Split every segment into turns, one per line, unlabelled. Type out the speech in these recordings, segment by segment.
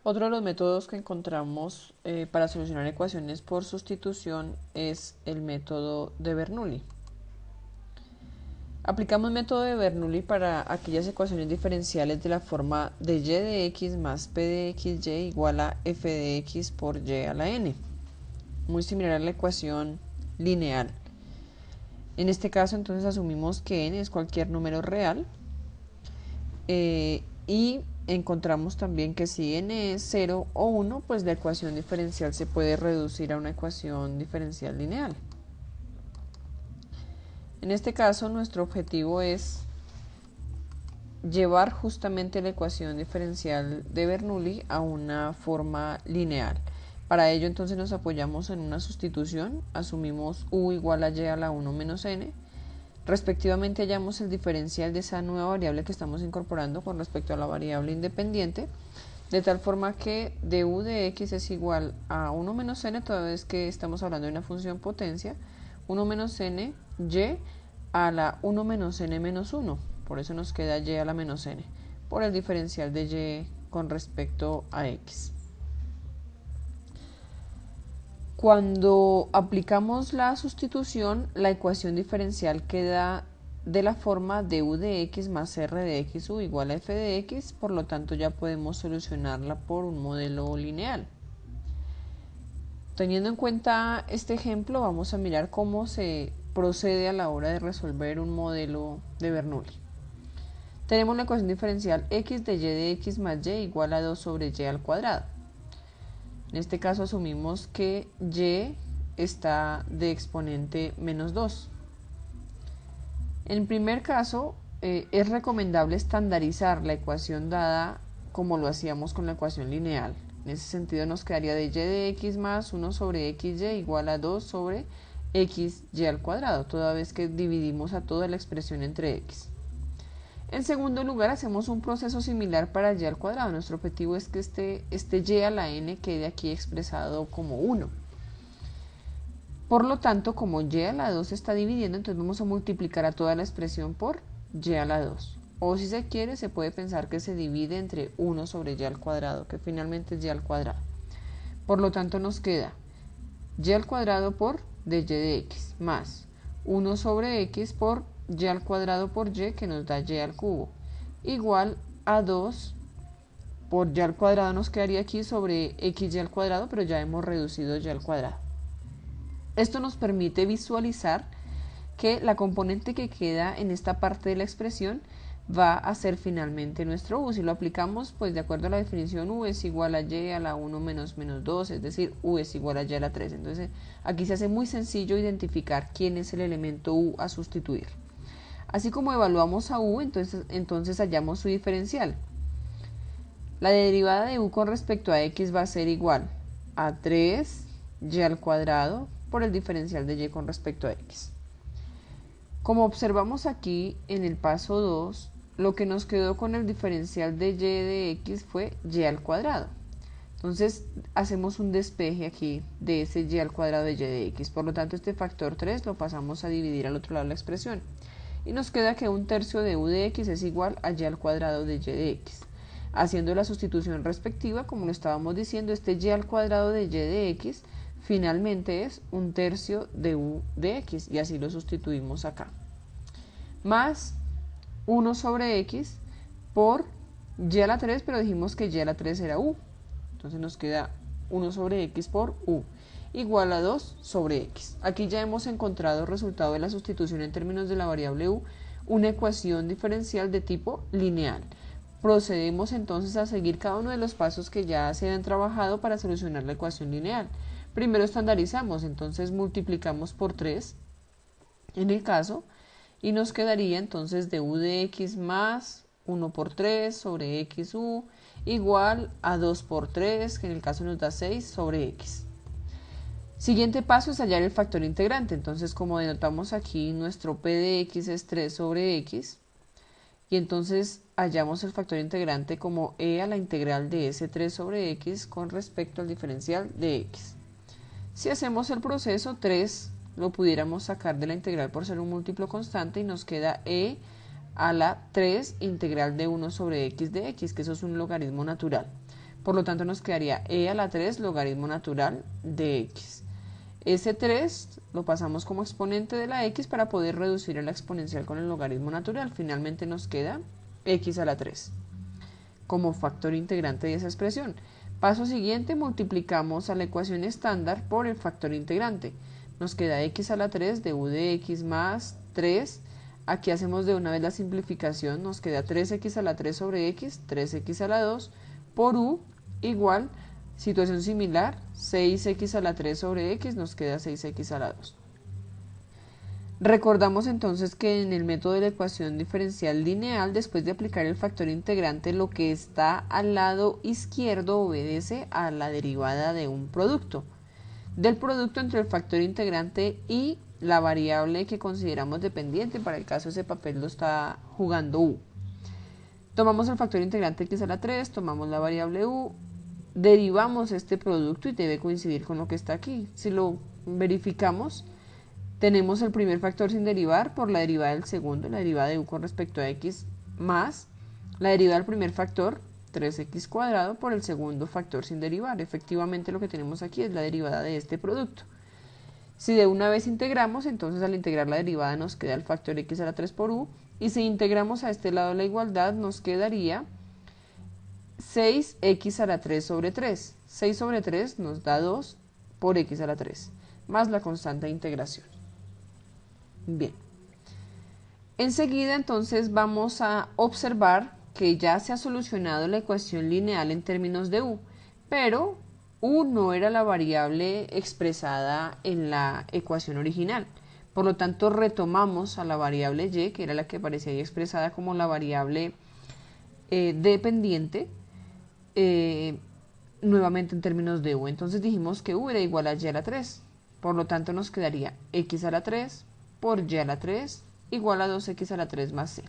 Otro de los métodos que encontramos para solucionar ecuaciones por sustitución es el método de Bernoulli. Aplicamos el método de Bernoulli para aquellas ecuaciones diferenciales de la forma de y de x más p de xy igual a f de x por y a la n, muy similar a la ecuación lineal. En este caso entonces asumimos que n es cualquier número real y encontramos también que si n es 0 o 1, pues la ecuación diferencial se puede reducir a una ecuación diferencial lineal. En este caso, nuestro objetivo es llevar justamente la ecuación diferencial de Bernoulli a una forma lineal. Para ello, entonces, nos apoyamos en una sustitución. Asumimos u igual a y a la 1 menos n. Respectivamente, hallamos el diferencial de esa nueva variable que estamos incorporando con respecto a la variable independiente, de tal forma que du de x es igual a 1 menos n, toda vez que estamos hablando de una función potencia, 1 menos n y a la 1 menos n menos 1. Por eso nos queda y a la menos n, por el diferencial de y con respecto a x. Cuando aplicamos la sustitución, la ecuación diferencial queda de la forma de u de x más r de x u igual a f de x, por lo tanto ya podemos solucionarla por un modelo lineal. Teniendo en cuenta este ejemplo, vamos a mirar cómo se procede a la hora de resolver un modelo de Bernoulli. Tenemos la ecuación diferencial x de y de x más y igual a 2 sobre y al cuadrado. En este caso asumimos que y está de exponente menos 2. En el primer caso, es recomendable estandarizar la ecuación dada como lo hacíamos con la ecuación lineal. En ese sentido nos quedaría de y de x más 1 sobre xy igual a 2 sobre xy al cuadrado, toda vez que dividimos a toda la expresión entre x. En segundo lugar, hacemos un proceso similar para y al cuadrado. Nuestro objetivo es que este y a la n quede aquí expresado como 1. Por lo tanto, como y a la 2 se está dividiendo, entonces vamos a multiplicar a toda la expresión por y a la 2. O si se quiere, se puede pensar que se divide entre 1 sobre y al cuadrado, que finalmente es y al cuadrado. Por lo tanto, nos queda y al cuadrado por de y de x más 1 sobre x por y al cuadrado por y, que nos da y al cubo, igual a 2 por y al cuadrado nos quedaría aquí sobre xy al cuadrado, pero ya hemos reducido y al cuadrado. Esto nos permite visualizar que la componente que queda en esta parte de la expresión va a ser finalmente nuestro u. Si lo aplicamos, pues de acuerdo a la definición, u es igual a y a la 1 menos menos 2, es decir, u es igual a y a la 3. Entonces, aquí se hace muy sencillo identificar quién es el elemento u a sustituir. Así como evaluamos a u, entonces hallamos su diferencial. La derivada de u con respecto a x va a ser igual a 3y al cuadrado por el diferencial de y con respecto a x. Como observamos aquí en el paso 2, lo que nos quedó con el diferencial de y de x fue y al cuadrado. Entonces hacemos un despeje aquí de ese y al cuadrado de y de x. Por lo tanto, este factor 3 lo pasamos a dividir al otro lado de la expresión. Y nos queda que 1/3 de u de x es igual a y al cuadrado de y de x. Haciendo la sustitución respectiva, como lo estábamos diciendo, este y al cuadrado de y de x finalmente es 1/3 de u de x, y así lo sustituimos acá. Más 1 sobre x por y a la 3, pero dijimos que y a la 3 era u. Entonces nos queda 1 sobre x por u, igual a 2 sobre x. Aquí ya hemos encontrado el resultado de la sustitución en términos de la variable u, una ecuación diferencial de tipo lineal. Procedemos entonces a seguir cada uno de los pasos que ya se han trabajado para solucionar la ecuación lineal. Primero estandarizamos, entonces multiplicamos por 3 en el caso, y nos quedaría entonces de u de x más 1 por 3 sobre xu igual a 2 por 3, que en el caso nos da 6 sobre x. Siguiente paso es hallar el factor integrante. Entonces, como denotamos aquí, nuestro p de x es 3 sobre x, y entonces hallamos el factor integrante como e a la integral de ese 3 sobre x con respecto al diferencial de x. Si hacemos el proceso, 3 lo pudiéramos sacar de la integral por ser un múltiplo constante y nos queda e a la 3 integral de 1 sobre x de x, que eso es un logaritmo natural. Por lo tanto nos quedaría e a la 3 logaritmo natural de x. Ese 3 lo pasamos como exponente de la x para poder reducir a la exponencial con el logaritmo natural. Finalmente nos queda x a la 3 como factor integrante de esa expresión. Paso siguiente, multiplicamos a la ecuación estándar por el factor integrante. Nos queda x a la 3 de u de x más 3. Aquí hacemos de una vez la simplificación. Nos queda 3x a la 3 sobre x, 3x a la 2 por u igual, situación similar, 6x a la 3 sobre x, nos queda 6x a la 2. Recordamos entonces que en el método de la ecuación diferencial lineal, después de aplicar el factor integrante, lo que está al lado izquierdo obedece a la derivada de un producto. Del producto entre el factor integrante y la variable que consideramos dependiente, para el caso ese papel lo está jugando u. Tomamos el factor integrante x a la 3, tomamos la variable u, derivamos este producto y debe coincidir con lo que está aquí. Si lo verificamos, tenemos el primer factor sin derivar por la derivada del segundo, la derivada de u con respecto a x, más la derivada del primer factor, 3x cuadrado, por el segundo factor sin derivar. Efectivamente lo que tenemos aquí es la derivada de este producto. Si de una vez integramos, entonces al integrar la derivada nos queda el factor x a la 3 por u, y si integramos a este lado la igualdad nos quedaría 6x a la 3 sobre 3. 6 sobre 3 nos da 2 por x a la 3, más la constante de integración. Bien. Enseguida entonces vamos a observar que ya se ha solucionado la ecuación lineal en términos de u, pero u no era la variable expresada en la ecuación original. Por lo tanto, retomamos a la variable y, que era la que aparecía ahí expresada como la variable dependiente, nuevamente en términos de u. Entonces dijimos que u era igual a y a la 3. Por lo tanto, nos quedaría x a la 3 por y a la 3 igual a 2x a la 3 más c.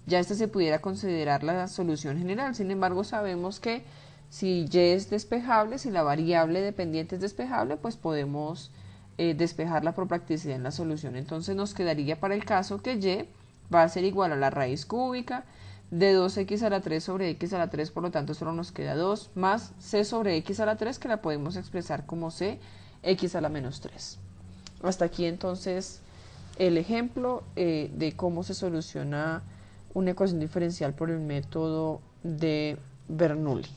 Ya esta se pudiera considerar la solución general. Sin embargo, sabemos que si y es despejable, si la variable dependiente es despejable, pues podemos despejarla por practicidad en la solución. Entonces nos quedaría para el caso que y va a ser igual a la raíz cúbica de 2x a la 3 sobre x a la 3, por lo tanto solo nos queda 2 más c sobre x a la 3, que la podemos expresar como c x a la menos 3. Hasta aquí entonces el ejemplo de cómo se soluciona una ecuación diferencial por el método de Bernoulli.